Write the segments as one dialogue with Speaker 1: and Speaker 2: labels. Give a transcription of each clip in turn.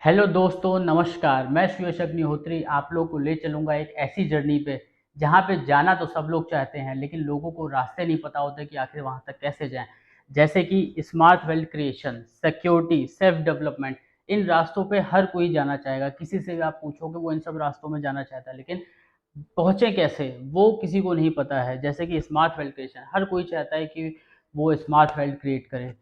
Speaker 1: Hello दोस्तों, नमस्कार। मैं सुयश अग्निहोत्री आप लोग को ले चलूँगा एक ऐसी जर्नी पे, जहाँ पे जाना तो सब लोग चाहते हैं, लेकिन लोगों को रास्ते नहीं पता होते कि आखिर वहाँ तक कैसे जाएँ। जैसे कि smart wealth creation, security, self development, इन रास्तों पे हर कोई जाना चाहेगा। किसी से भी आप पूछोगे, वो इन सब रास्तों में जाना चाहता है, लेकिन पहुँचे कैसे, वो किसी को नहीं पता है। जैसे कि स्मार्ट वेल्थ क्रिएशन, हर कोई चाहता है कि वो स्मार्ट वेल्थ क्रिएट करे।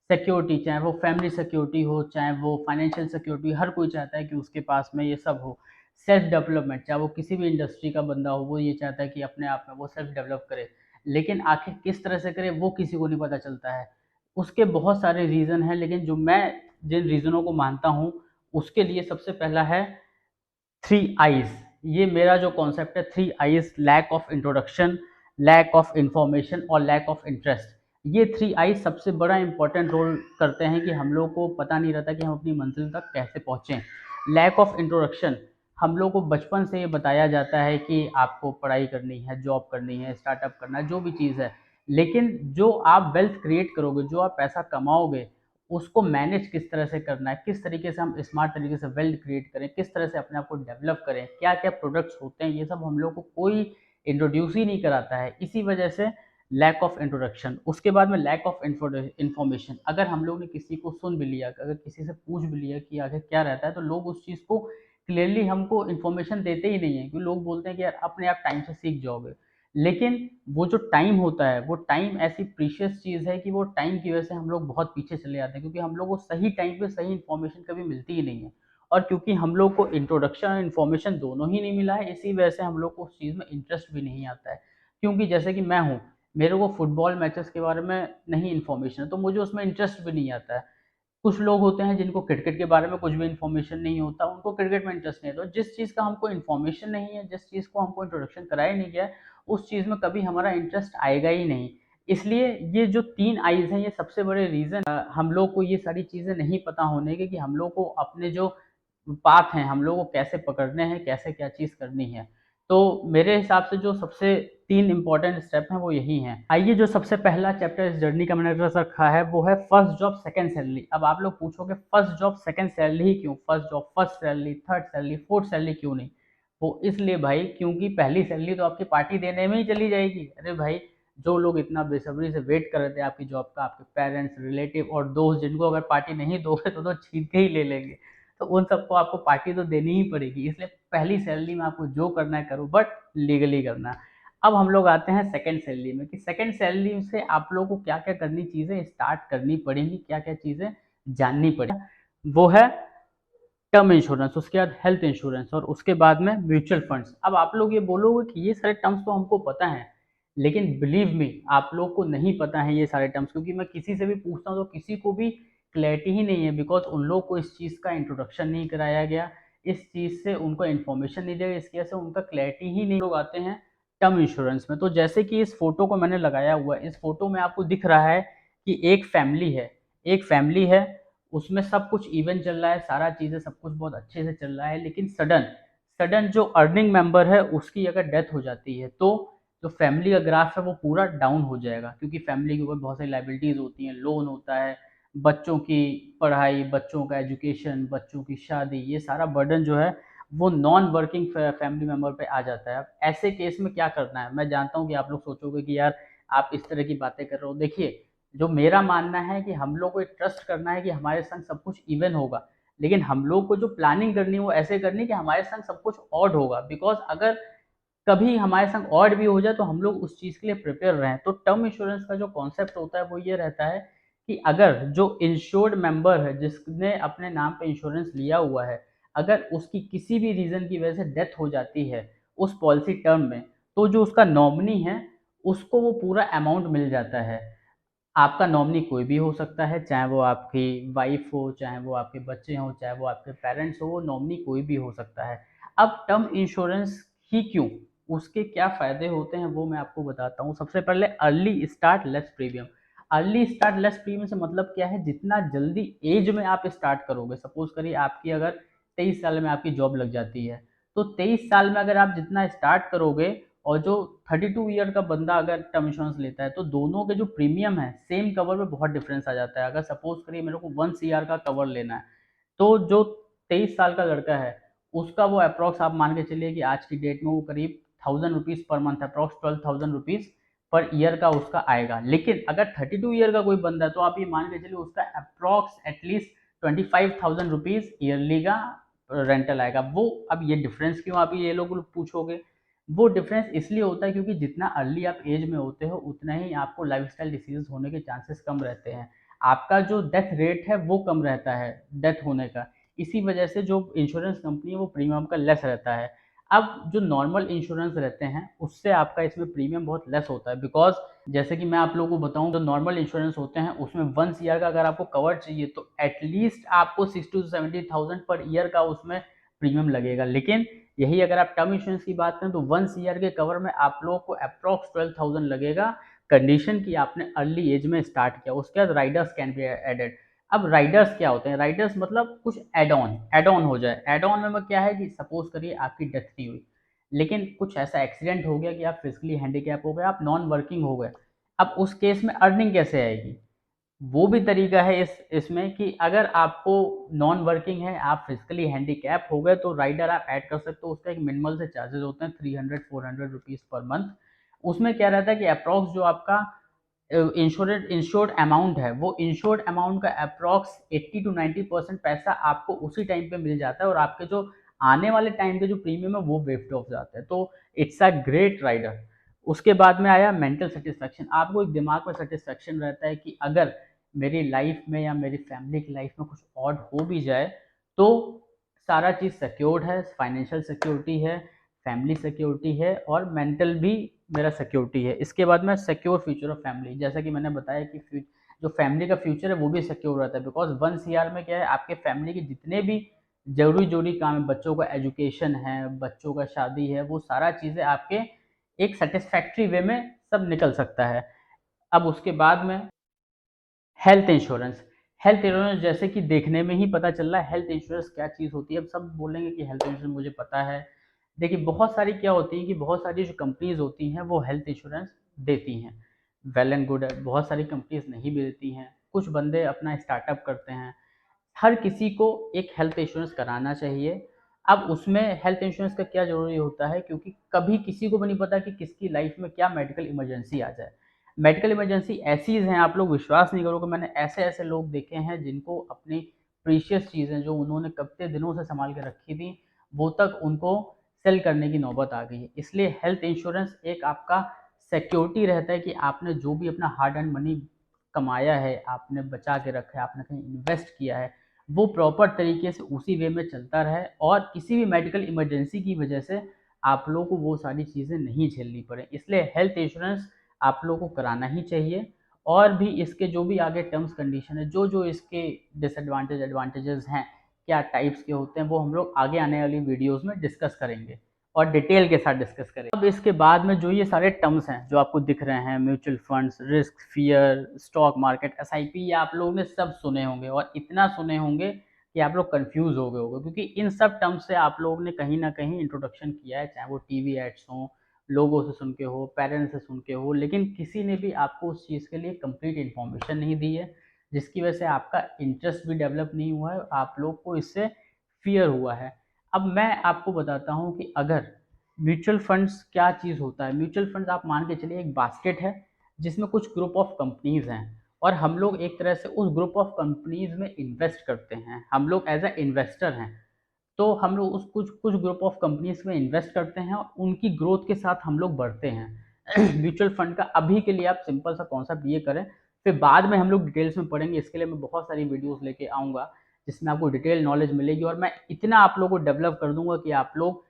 Speaker 1: सिक्योरिटी, चाहे वो फैमिली सिक्योरिटी हो, चाहे वो फाइनेंशियल सिक्योरिटी, हर कोई चाहता है कि उसके पास में ये सब हो। सेल्फ डेवलपमेंट, चाहे वो किसी भी इंडस्ट्री का बंदा हो, वो ये चाहता है कि अपने आप में वो सेल्फ डेवलप करे। लेकिन आखिर किस तरह से करे, वो किसी को नहीं पता चलता है। उसके बहुत सारे रीज़न हैं, लेकिन जो मैं जिन रीज़नों को मानता हूँ, उसके लिए सबसे पहला है थ्री आईज़। ये मेरा जो कॉन्सेप्ट है, three I's: lack of introduction, lack of information और लैक ऑफ इंटरेस्ट। ये थ्री आईज़ सबसे बड़ा इंपॉर्टेंट रोल करते हैं कि हम लोग को पता नहीं रहता कि हम अपनी मंजिल तक कैसे पहुँचें। लैक ऑफ इंट्रोडक्शन, हम लोग को बचपन से ये बताया जाता है कि आपको पढ़ाई करनी है, जॉब करनी है, स्टार्टअप करना है, जो भी चीज़ है। लेकिन जो आप वेल्थ क्रिएट करोगे, जो आप पैसा कमाओगे, उसको मैनेज किस तरह से करना है, किस तरीके से हम स्मार्ट तरीके से वेल्थ क्रिएट करें, किस तरह से अपने आप को डेवलप करें, क्या-क्या प्रोडक्ट्स होते हैं, ये सब हम लोग को कोई इंट्रोड्यूस ही नहीं कराता है। इसी वजह से लैक ऑफ इंट्रोडक्शन। उसके बाद में लैक ऑफ इन्फॉर्मेशन। अगर हम लोग ने किसी को सुन भी लिया, अगर किसी से पूछ भी लिया कि आखिर क्या रहता है, तो लोग उस चीज़ को क्लियरली हमको इन्फॉर्मेशन देते ही नहीं है, क्योंकि लोग बोलते हैं कि यार अपने आप टाइम से सीख जाओगे। लेकिन वो जो टाइम होता है, वो टाइम ऐसी प्रीशियस चीज़ है कि वो टाइम की वजह से हम लोग बहुत पीछे चले जाते हैं, क्योंकि हम लोग को सही टाइम पे सही इन्फॉर्मेशन कभी मिलती ही नहीं है। और क्योंकि हम लोग को इंट्रोडक्शन और इन्फॉर्मेशन दोनों ही नहीं मिला है, इसी वजह से हम लोग को उस चीज़ में इंटरेस्ट भी नहीं आता है। क्योंकि जैसे कि मैं हूँ, मेरे को फुटबॉल मैचेस के बारे में नहीं इन्फॉर्मेशन है, तो मुझे उसमें इंटरेस्ट भी नहीं आता है। कुछ लोग होते हैं जिनको क्रिकेट के बारे में कुछ भी इन्फॉर्मेशन नहीं होता, उनको क्रिकेट में इंटरेस्ट नहीं है। तो जिस चीज़ का हमको इन्फॉर्मेशन नहीं है, जिस चीज़ को हमको इंट्रोडक्शन कराया नहीं गया है, उस चीज़ में कभी हमारा इंटरेस्ट आएगा ही नहीं। इसलिए ये जो 3 आइज़ हैं, ये सबसे बड़े रीज़न हम लोग को ये सारी चीज़ें नहीं पता होने के, कि हम लोग को अपने जो पाथ हैं, हम लोग को कैसे पकड़ने हैं, कैसे क्या चीज़ करनी है। तो मेरे हिसाब से जो सबसे 3 इम्पोर्टेंट स्टेप हैं, वो यही हैं। आइए, जो सबसे पहला चैप्टर इस जर्नी का मैंने रख रखा है, वो है फर्स्ट जॉब सेकंड सैलरी। अब आप लोग पूछोगे, फर्स्ट जॉब सेकंड सैलरी ही क्यों? First job first salary, third salary, fourth salary क्यों नहीं? वो इसलिए भाई, क्योंकि पहली सैलरी तो आपकी पार्टी देने में ही चली जाएगी। अरे भाई, जो लोग इतना बेसब्री से वेट कर रहे थे आपकी जॉब का, आपके पेरेंट्स, रिलेटिव और दोस्त, जिनको अगर पार्टी नहीं दोगे तो छीन के ही ले लेंगे। तो उन सबको आपको पार्टी तो देनी ही पड़ेगी। इसलिए पहली सैलरी में आपको जो करना है करो, बट लीगली करना। अब हम लोग आते हैं सेकंड सैलरी में, कि सेकंड सैलरी से आप लोगों को क्या-क्या करनी चीज़ें स्टार्ट करनी पड़ेंगी, क्या-क्या चीज़ें जाननी पड़ेगी। वो है टर्म इंश्योरेंस, उसके बाद हेल्थ इंश्योरेंस और उसके बाद में म्यूचुअल फंड्स। अब आप लोग ये बोलोगे कि ये सारे टर्म्स तो हमको पता हैं, लेकिन बिलीव मी, आप लोग को नहीं पता है ये सारे टर्म्स, क्योंकि मैं किसी से भी पूछता हूँ तो किसी को भी क्लैरिटी ही नहीं है, बिकॉज़ उन लोग को इस चीज़ का इंट्रोडक्शन नहीं कराया गया, इस चीज़ से उनको इन्फॉर्मेशन नहीं दिया गया, इसकी वजह से उनका क्लैरिटी ही नहीं। लोग आते हैं टर्म इंश्योरेंस में, तो जैसे कि इस फ़ोटो को मैंने लगाया हुआ है, इस फ़ोटो में आपको दिख रहा है कि एक फैमिली है, उसमें सब कुछ इवन चल रहा है, सारा चीज़ें सब कुछ बहुत अच्छे से चल रहा है, लेकिन सडन सडन जो अर्निंग मेंबर है, उसकी अगर डेथ हो जाती है, तो जो फैमिली का ग्राफ है वो पूरा डाउन हो जाएगा, क्योंकि फैमिली के ऊपर बहुत सारी लायबिलिटीज़ होती हैं, लोन होता है, बच्चों की पढ़ाई, बच्चों का एजुकेशन, बच्चों की शादी, ये सारा बर्डन जो है वो नॉन वर्किंग फैमिली मेंबर पे आ जाता है। अब ऐसे केस में क्या करना है? मैं जानता हूँ कि आप लोग सोचोगे कि यार आप इस तरह की बातें कर रहे हो। देखिए, जो मेरा मानना है कि हम लोग को एक ट्रस्ट करना है कि हमारे संग सब कुछ इवन होगा, लेकिन हम लोग को जो प्लानिंग करनी है वो ऐसे करनी है कि हमारे संग सब कुछ ऑड होगा, बिकॉज़ अगर कभी हमारे संग ऑड भी हो जाए तो हम लोग उस चीज़ के लिए प्रिपेयर रहें। तो टर्म इंश्योरेंस का जो कॉन्सेप्ट होता है वो ये रहता है कि अगर जो इंश्योर्ड मेंबर है, जिसने अपने नाम पे इंश्योरेंस लिया हुआ है, अगर उसकी किसी भी रीज़न की वजह से डेथ हो जाती है उस पॉलिसी टर्म में, तो जो उसका नॉमिनी है, उसको वो पूरा अमाउंट मिल जाता है। आपका नॉमिनी कोई भी हो सकता है, चाहे वो आपकी वाइफ़ हो, चाहे वो आपके बच्चे हों, चाहे वो आपके पेरेंट्स हों, वो नॉमिनी कोई भी हो सकता है। अब टर्म इंश्योरेंस ही क्यों? उसके क्या फ़ायदे होते हैं वो मैं आपको बताता हूँ। सबसे पहले early start less premium. Early start less premium से मतलब क्या है? जितना जल्दी ऐज में आप स्टार्ट करोगे, सपोज़ करिए आपकी अगर 23 साल में आपकी जॉब लग जाती है, तो 23 साल में अगर आप जितना स्टार्ट करोगे और जो 32 ईयर का बंदा अगर टर्म इंश्योरेंस लेता है, तो दोनों के जो प्रीमियम है, सेम कवर में बहुत डिफरेंस आ जाता है। अगर सपोज़ करिए मेरे को 1 सीआर का कवर लेना है, तो जो 23 साल का लड़का है, उसका वो अप्रॉक्स आप मान के चलिए कि आज की डेट में वो करीब 1000 rupees per month, approx 12,000 rupees per year का उसका आएगा। लेकिन अगर 32 ईयर का कोई बंदा है तो आप ये मान के चलिए उसका अप्रॉक्स एटलीस्ट 25,000 रुपीज़ ईयरली का रेंटल आएगा। वो अब ये डिफरेंस क्यों आप ये लोग पूछोगे? वो डिफरेंस इसलिए होता है क्योंकि जितना अर्ली आप एज में होते हो उतना ही आपको लाइफस्टाइल डिसीज़ होने के चांसेस कम रहते हैं। आपका जो डेथ रेट है वो कम रहता है डेथ होने का। इसी वजह से जो इंश्योरेंस कंपनी है वो प्रीमियम का लेस रहता है। अब जो नॉर्मल इंश्योरेंस रहते हैं उससे आपका इसमें प्रीमियम बहुत लेस होता है, बिकॉज़ जैसे कि मैं आप लोगों को बताऊँ, जो नॉर्मल इंश्योरेंस होते हैं उसमें वन्स ईयर का अगर आपको कवर चाहिए तो एटलीस्ट आपको 60 टू 70,000 पर ईयर का उसमें प्रीमियम लगेगा। लेकिन यही अगर आप टर्म इंश्योरेंस की बात करें तो वन्स ईयर के कवर में आप लोगों को अप्रॉक्स 12,000 लगेगा, कंडीशन की आपने अर्ली एज में स्टार्ट किया। उसके बाद राइडर्स कैन बी एडेड। अब राइडर्स क्या होते हैं? राइडर्स मतलब कुछ एड ऑन हो जाए। एड ऑन में क्या है कि सपोज करिए आपकी डेथ नहीं हुई, लेकिन कुछ ऐसा एक्सीडेंट हो गया कि आप फिजिकली हैंडीकैप हो गए, आप नॉन वर्किंग हो गए। अब उस केस में अर्निंग कैसे आएगी? वो भी तरीका है इसमें कि अगर आपको नॉन वर्किंग है, आप फिजिकली हैंडीकैप हो गए तो राइडर आप ऐड कर सकते हो। उसका एक मिनिमल से चार्जेस होते हैं 300-400 रुपीज़ पर मंथ। उसमें क्या रहता है कि अप्रॉक्स जो आपका इंश्योर्ड अमाउंट है, वो इंश्योर्ड अमाउंट का अप्रॉक्स 80 टू 90% पैसा आपको उसी टाइम पे मिल जाता है और आपके जो आने वाले टाइम के जो प्रीमियम है वो वेव्ड ऑफ जाता है। तो इट्स अ ग्रेट राइडर। उसके बाद में आया मेंटल सेटिस्फैक्शन। आपको एक दिमाग में सेटिस्फैक्शन रहता है कि अगर मेरी लाइफ में या मेरी फैमिली की लाइफ में कुछ ऑड हो भी जाए तो सारा चीज़ सिक्योर्ड है, फाइनेंशियल सिक्योरिटी है, फैमिली सिक्योरिटी है और मेंटल भी मेरा सिक्योरिटी है। इसके बाद में सिक्योर फ्यूचर ऑफ फैमिली, जैसा कि मैंने बताया कि जो फैमिली का फ्यूचर है वो भी सिक्योर रहता है, बिकॉज वन सीआर में क्या है, आपके फैमिली के जितने भी जरूरी काम है, बच्चों का एजुकेशन है, बच्चों का शादी है, वो सारा चीज़ें आपके एक सेटिस्फैक्ट्री वे में सब निकल सकता है। अब उसके बाद में हेल्थ इंश्योरेंस। हेल्थ इंश्योरेंस जैसे कि देखने में ही पता चल रहा है हेल्थ इंश्योरेंस क्या चीज़ होती है। अब सब बोलेंगे कि हेल्थ इंश्योरेंस मुझे पता है। देखिए बहुत सारी क्या होती है कि बहुत सारी जो कंपनीज होती हैं वो हेल्थ इंश्योरेंस देती हैं, वेल एंड गुड है। बहुत सारी कंपनीज नहीं भी देती हैं, कुछ बंदे अपना स्टार्टअप करते हैं। हर किसी को एक हेल्थ इंश्योरेंस कराना चाहिए। अब उसमें हेल्थ इंश्योरेंस का क्या ज़रूरी होता है, क्योंकि कभी किसी को भी नहीं पता कि किसकी लाइफ में क्या मेडिकल इमरजेंसी आ जाए। मेडिकल इमरजेंसी ऐसी हैं, आप लोग विश्वास नहीं करोगे, मैंने ऐसे-ऐसे लोग देखे हैं जिनको अपनी प्रीशियस चीज़ें जो उन्होंने कितने दिनों से सँभाल के रखी थी, वो तक उनको सेल करने की नौबत आ गई है। इसलिए हेल्थ इंश्योरेंस एक आपका सिक्योरिटी रहता है कि आपने जो भी अपना हार्ड अर्न्ड मनी कमाया है, आपने बचा के रखा है, आपने कहीं इन्वेस्ट किया है, वो प्रॉपर तरीके से उसी वे में चलता रहे और किसी भी मेडिकल इमरजेंसी की वजह से आप लोगों को वो सारी चीज़ें नहीं झेलनी पड़े। इसलिए हेल्थ इंश्योरेंस आप लोगों को कराना ही चाहिए। और भी इसके जो भी आगे टर्म्स कंडीशन है, जो इसके डिसएडवांटेज एडवांटेजेस हैं, क्या टाइप्स के होते हैं, वो हम लोग आगे आने वाली वीडियोज़ में डिस्कस करेंगे और डिटेल के साथ डिस्कस करेंगे। अब इसके बाद में जो ये सारे टर्म्स हैं जो आपको दिख रहे हैं, mutual funds, risk, fear, stock market, SIP, ये आप लोगों ने सब सुने होंगे और इतना सुने होंगे कि आप लोग कंफ्यूज हो गए होंगे, क्योंकि इन सब टर्म्स से आप लोगों ने कहीं ना कहीं इंट्रोडक्शन किया है, चाहे वो टीवी एड्स हों, लोगों से सुन के हो, पेरेंट्स से सुन के हो, लेकिन किसी ने भी आपको उस चीज़ के लिए कंप्लीट इन्फॉर्मेशन नहीं दी है, जिसकी वजह से आपका इंटरेस्ट भी डेवलप नहीं हुआ है, आप लोग को इससे फियर हुआ है। अब मैं आपको बताता हूँ कि अगर म्यूचुअल फंड्स क्या चीज़ होता है। म्यूचुअल फंड्स आप मान के चलिए एक बास्केट है जिसमें कुछ ग्रुप ऑफ कंपनीज हैं और हम लोग एक तरह से उस ग्रुप ऑफ कंपनीज में इन्वेस्ट करते हैं, हम लोग एज अ इन्वेस्टर हैं। तो हम लोग उस कुछ कुछ ग्रुप ऑफ कंपनीज में इन्वेस्ट करते हैं और उनकी ग्रोथ के साथ हम लोग बढ़ते हैं। म्यूचुअल फंड का अभी के लिए आप सिंपल सा कॉन्सेप्ट ये करें, फिर बाद में हम लोग डिटेल्स में पढ़ेंगे। इसके लिए मैं बहुत सारी वीडियोस लेके आऊँगा जिसमें आपको डिटेल नॉलेज मिलेगी और मैं इतना आप लोगों को डेवलप कर दूंगा कि आप लोग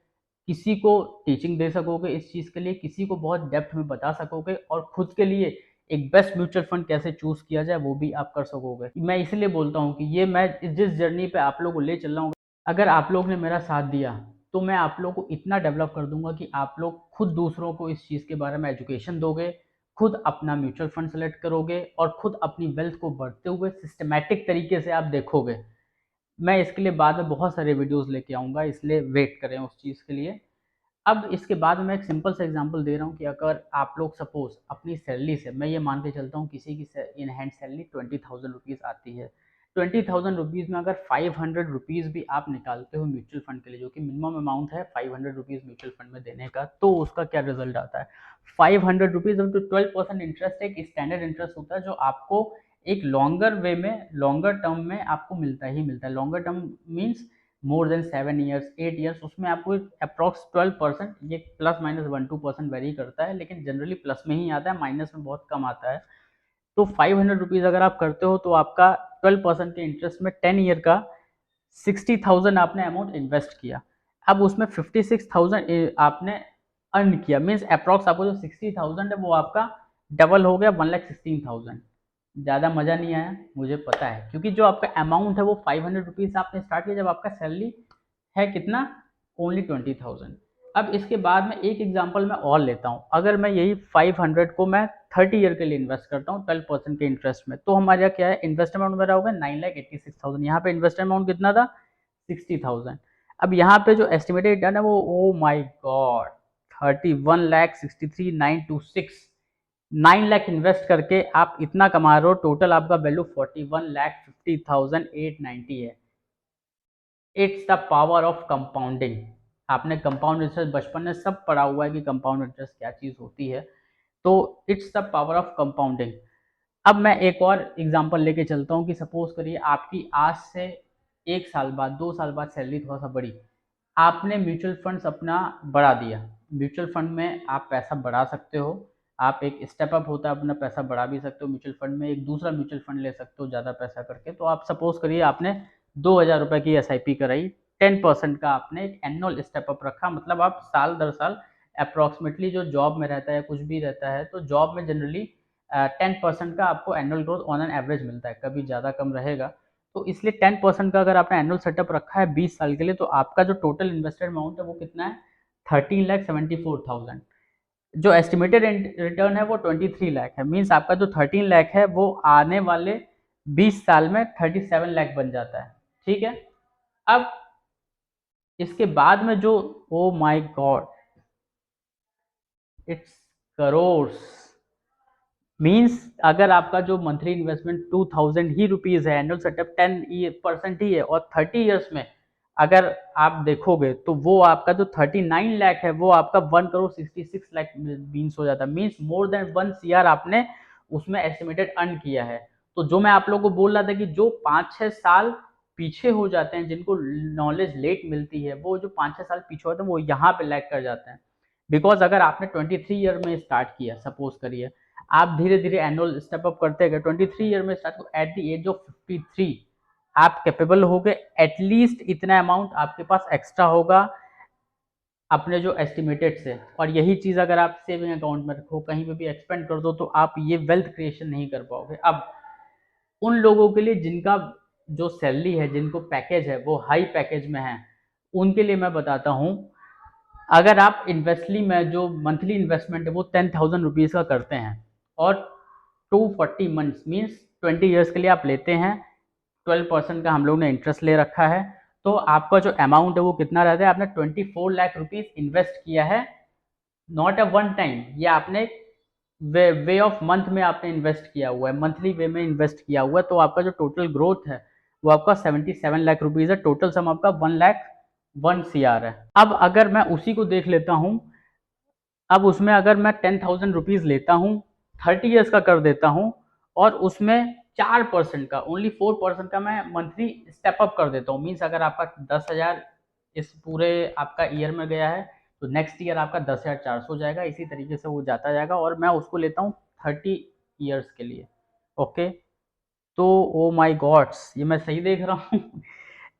Speaker 1: किसी को टीचिंग दे सकोगे इस चीज़ के लिए, किसी को बहुत डेप्थ में बता सकोगे और खुद के लिए एक बेस्ट म्यूचुअल फंड कैसे चूज़ किया जाए वो भी आप कर सकोगे। मैं इसलिए बोलता हूँ कि ये मैं जिस जर्नी पे आप लोगों को ले चल रहा हूँ, अगर आप लोग ने मेरा साथ दिया तो मैं आप लोग को इतना डेवलप कर दूंगा कि आप लोग खुद दूसरों को इस चीज़ के बारे में एजुकेशन दोगे, खुद अपना म्यूचुअल फंड सेलेक्ट करोगे और खुद अपनी वेल्थ को बढ़ते हुए सिस्टमैटिक तरीके से आप देखोगे। मैं इसके लिए बाद में बहुत सारे वीडियोस लेके आऊँगा, इसलिए वेट करें उस चीज़ के लिए। अब इसके बाद मैं एक सिंपल सा एग्जांपल दे रहा हूँ कि अगर आप लोग सपोज़ अपनी सैलरी से, मैं ये मान के चलता हूँ किसी की इन हैंड सैलरी 20,000 रुपीज़ आती है। ₹20,000 में अगर 500 रुपीज़ भी आप निकालते हो म्यूचुअल फंड के लिए, जो कि मिनिमम अमाउंट है 500 रुपीज़ म्यूचुअल फंड में देने का, तो उसका क्या रिजल्ट आता है? 500 रुपीज़ इंटू 12% इंटरेस्ट एक स्टैंडर्ड इंटरेस्ट होता है, जो आपको एक लॉन्गर वे में, लॉन्गर टर्म में आपको मिलता ही मिलता है। Longer term means more than 7 years, 8 years, उसमें आपको अप्रॉक्स 12%, ये प्लस माइनस 1-2% वेरी करता है, लेकिन जनरली प्लस में ही आता है, माइनस में बहुत कम आता है। तो 500 रुपीज़ अगर आप करते हो तो आपका 12% के इंटरेस्ट में 10 ईयर का 60,000 आपने अमाउंट इन्वेस्ट किया। अब उसमें 56,000 आपने अर्न किया, मीन्स अप्रॉक्स आपको जो 60,000 है वो आपका डबल हो गया 1,16,000। ज़्यादा मज़ा नहीं आया, मुझे पता है, क्योंकि जो आपका अमाउंट है वो 500 रुपीज़ आपने स्टार्ट किया जब आपका सैलरी है कितना, ओनली 20,000। अब इसके बाद में एक एग्जांपल मैं और लेता हूँ। अगर मैं यही 500 को मैं 30 ईयर के लिए इन्वेस्ट करता हूँ 12% के इंटरेस्ट में, तो हमारे यहाँ क्या है, इन्वेस्ट अमाउंट मेरा होगा 9,86,000। यहाँ पे इन्वेस्ट अमाउंट कितना था, 60,000। अब यहाँ पे जो एस्टिमेटेड रिटर्न है वो, ओ माई गॉड, 31,63,926। 9 लाख इन्वेस्ट करके आप इतना कमा रहे हो, टोटल आपका वैल्यू 41,50,890 है। It's the power of compounding. आपने कंपाउंड इंटरेस्ट बचपन में सब पढ़ा हुआ है कि कंपाउंड इंटरेस्ट क्या चीज़ होती है, तो it's the power of compounding. अब मैं एक और एग्जांपल लेके चलता हूँ कि सपोज करिए आपकी आज से 1 साल बाद, 2 साल बाद सैलरी थोड़ा सा बढ़ी, आपने म्यूचुअल फंड्स अपना बढ़ा दिया। म्यूचुअल फंड में आप पैसा बढ़ा सकते हो, आप एक स्टेप अप होता है, अपना पैसा बढ़ा भी सकते हो म्यूचुअल फंड में, एक दूसरा म्यूचुअल फंड ले सकते हो ज़्यादा पैसा करके। तो आप सपोज करिए आपने 2,000 रुपये की SIP कराई, 10% का आपने एक एनुअल स्टेप अप रखा, मतलब आप साल दर साल अप्रॉक्सीमेटली, जो जॉब में रहता है कुछ भी रहता है, तो जॉब में जनरली 10% का आपको annual growth on an average मिलता है, कभी ज़्यादा कम रहेगा। तो इसलिए 10% का अगर आपने एनुअल सेटअप रखा है 20 साल के लिए, तो आपका जो टोटल इन्वेस्टेड अमाउंट है वो कितना है, 13,74,000। जो एस्टिमेटेड रिटर्न है वो 23 लाख है, मीन्स आपका जो 13 लाख है वो आने वाले 20 साल में 37 लाख बन जाता है। ठीक है, अब इसके बाद में जो, oh my God, it's crores. Means अगर आपका जो मंथली इन्वेस्टमेंट 2,000 ही रुपीज़ है, एनुअल सेटअप 10% ही है, और 30 ईयर्स में अगर आप देखोगे तो वो आपका जो 39 लाख है वो आपका 1,66 लाख मीन्स हो जाता है। मीन्स मोर देन 1 CR आपने उसमें एस्टिमेटेड अर्न किया है। तो जो मैं आप लोगों को बोल रहा था कि जो 5-6 साल पीछे हो जाते हैं, जिनको नॉलेज लेट मिलती है, वो जो 5-6 साल पीछे होते हैं वो यहाँ पे लैग कर जाते हैं। बिकॉज अगर आपने 23 ईयर में स्टार्ट किया, सपोज करिए आप धीरे धीरे एनुअल स्टेप अप करते गए, 23 ईयर में start, at the age of 53 आप कैपेबल हो गए, एटलीस्ट इतना अमाउंट आपके पास एक्स्ट्रा होगा अपने जो एस्टिमेटेड से। और यही चीज़ अगर आप सेविंग अकाउंट में रखो, कहीं पे भी एक्सपेंड कर दो, तो आप ये वेल्थ क्रिएशन नहीं कर पाओगे। अब उन लोगों के लिए जिनका जो सैलरी है, जिनको पैकेज है वो हाई पैकेज में है, उनके लिए मैं बताता हूँ, अगर आप इन्वेस्टली में जो मंथली इन्वेस्टमेंट है वो 10,000 रुपीज़ का करते हैं, और 240 मंथ्स मीन्स 20 ईयर्स के लिए आप लेते हैं, 12% का हम लोग ने इंटरेस्ट ले रखा है, तो आपका जो अमाउंट है वो कितना रहता है, आपने 24 लाख रुपीज़ इन्वेस्ट किया है, नॉट अ वन टाइम, ये आपने वे ऑफ मंथ में आपने इन्वेस्ट किया हुआ है, मंथली वे में इन्वेस्ट किया हुआ है। तो आपका जो टोटल ग्रोथ है वो आपका 77 लाख रुपीज़ है, टोटल सम आपका 1 CR है। अब अगर मैं उसी को देख लेता हूँ, अब उसमें अगर मैं 10,000 रुपीज़ लेता हूँ, 30 ईयर्स का कर देता हूँ, और उसमें 4% का, ओनली 4% का मैं मंथली स्टेप अप कर देता हूँ, मीन्स अगर आपका 10,000 इस पूरे आपका ईयर में गया है, तो नेक्स्ट ईयर आपका 10,400 हो जाएगा, इसी तरीके से वो जाता जाएगा, और मैं उसको लेता हूँ 30 ईयर्स के लिए। ओके, तो ओ माई गॉड्स, ये मैं सही देख रहा हूँ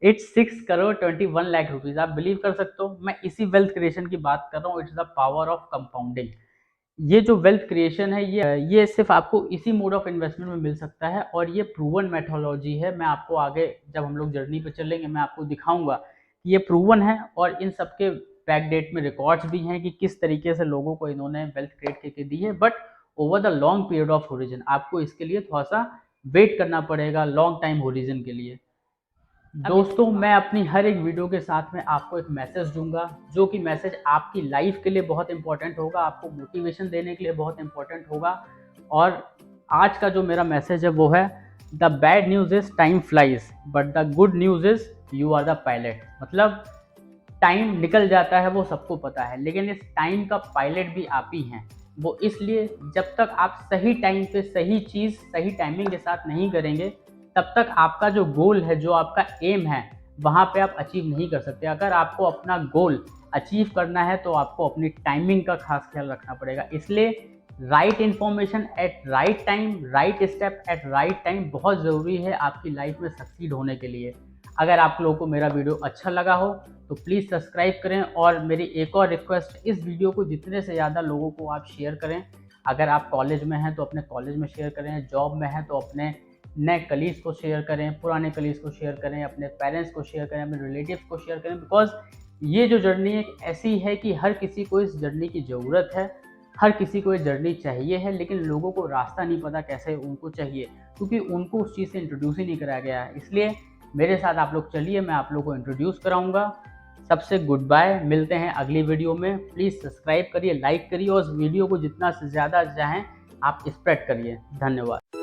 Speaker 1: इट्स 6,21 लाख रुपीज़। आप बिलीव कर सकते हो, मैं इसी वेल्थ क्रिएशन की बात कर रहा हूँ, it's the power of compounding. ये जो वेल्थ क्रिएशन है ये सिर्फ आपको इसी मोड ऑफ इन्वेस्टमेंट में मिल सकता है, और ये प्रूवन मेथोलॉजी है। मैं आपको आगे जब हम लोग जर्नी पे चलेंगे मैं आपको दिखाऊंगा कि ये प्रूवन है, और इन सबके बैक डेट में रिकॉर्ड्स भी हैं कि किस तरीके से लोगों को इन्होंने वेल्थ क्रिएट करके दी है। But over the long period of horizon आपको इसके लिए थोड़ा सा वेट करना पड़ेगा, लॉन्ग टाइम होरिजन के लिए। दोस्तों, मैं अपनी हर एक वीडियो के साथ में आपको एक मैसेज दूंगा, जो कि मैसेज आपकी लाइफ के लिए बहुत इंपॉर्टेंट होगा, आपको मोटिवेशन देने के लिए बहुत इंपॉर्टेंट होगा। और आज का जो मेरा मैसेज है वो है, the bad news is time flies but the good news is you are the pilot. मतलब टाइम निकल जाता है वो सबको पता है, लेकिन इस टाइम का पायलट भी आप ही हैं। वो इसलिए जब तक आप सही टाइम पे सही चीज़ सही टाइमिंग के साथ नहीं करेंगे, तब तक आपका जो गोल है, जो आपका एम है, वहाँ पे आप अचीव नहीं कर सकते। अगर आपको अपना गोल अचीव करना है तो आपको अपनी टाइमिंग का खास ख्याल रखना पड़ेगा। इसलिए right information at right time, right step at right time बहुत ज़रूरी है आपकी लाइफ में सक्सीड होने के लिए। अगर आप लोगों को मेरा वीडियो अच्छा लगा हो तो प्लीज़ सब्सक्राइब करें, और मेरी एक और रिक्वेस्ट, इस वीडियो को जितने से ज़्यादा लोगों को आप शेयर करें। अगर आप कॉलेज में हैं तो अपने कॉलेज में शेयर करें, जॉब में हैं तो अपने नए कलीग्स को शेयर करें, पुराने कलीग्स को शेयर करें, अपने पेरेंट्स को शेयर करें, अपने रिलेटिव्स को शेयर करें। बिकॉज ये जो जर्नी एक ऐसी है कि हर किसी को इस जर्नी की ज़रूरत है, हर किसी को ये जर्नी चाहिए है, लेकिन लोगों को रास्ता नहीं पता कैसे उनको चाहिए, क्योंकि उनको उस चीज़ से इंट्रोड्यूस ही नहीं कराया गया है। इसलिए मेरे साथ आप लोग चलिए, मैं आप लोग को इंट्रोड्यूस कराऊंगा। सबसे गुड बाय, मिलते हैं अगली वीडियो में। प्लीज़ सब्सक्राइब करिए, लाइक करिए और इस वीडियो को जितना से ज़्यादा चाहें आप स्प्रेड करिए। धन्यवाद।